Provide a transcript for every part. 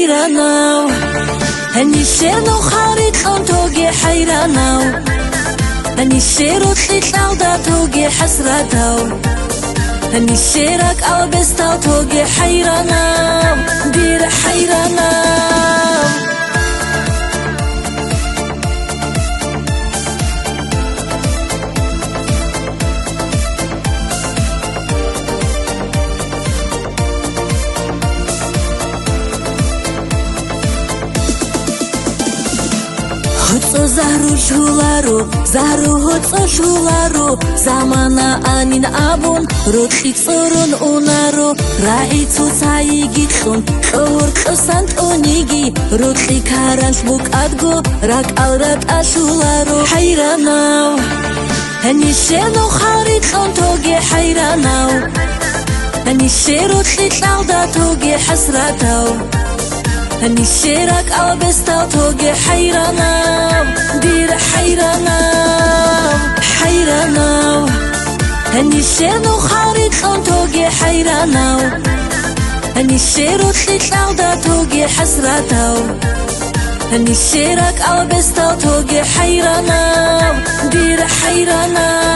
حيرانة هني الشير خارج توجي حيرانة هني الشير تطلع دا توجي حسرته هني الشيرك أو بستا توجي حيرانة دير حيرانة هتو زهرو شولارو زهرو هتو شولارو زمانا آنين آبون روتخي تصورون اونارو راعي تو تايجي تخون خور قسانت اونيجي روتخي كارانش بوك ادگو راك الرات اشولارو حيراناو هني الشيرنو خارج خون توجي حيراناو هني الشيرو تطلع دا توجي حسراتاو هني الشيرك أو بستا توجي حيرانة دير حيرانة حيرانة هني الشير خارج خون توجي حيرانة هني الشير تطلع دا توجي حسرته هني الشيرك أو بستا توجي حيرانة دير حيرانة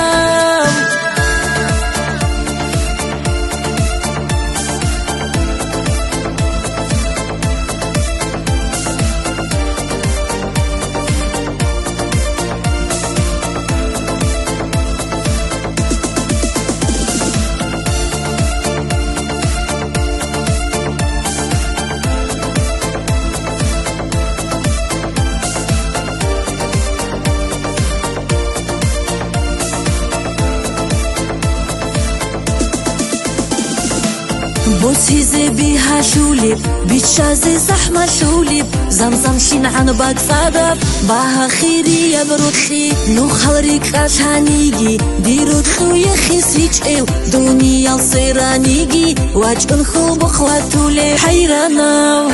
بوتي بيها شوليب بيتشازي زحمة شوليب زمزم شين عن باق صادب باها خيري يا بروتخي نو خلريك عشانيجي ديرو تخو يخي سيج ايو دنيا الصيرانيجي واجن خو بخواتولي حيراناو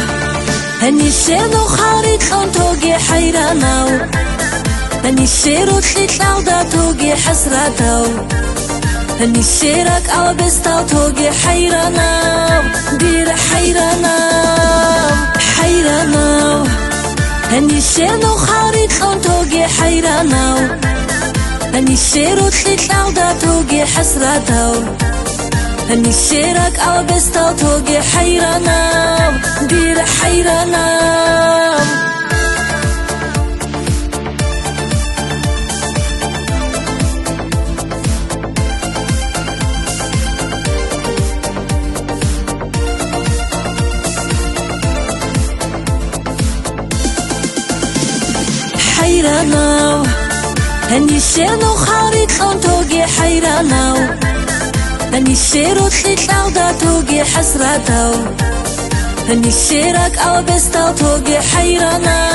هني الشيرو خارج خون توجي حيراناو هني الشيرو تطلع دا توجي حسراتاو هني الشيرك أو بستا توجي حيرانة دير حيرانة حيرانة هني الشير خارج خون توجي حيرانة هني الشير تطلع دا توجي حسرته هني الشيرك أو بستا توجي حيرانة دير حيرانة حيرانة هني الشير خارج خون توجي حيرانة هني الشير تطلع دا توجي حسرته هني الشيرك أو بستا توجي حيرانة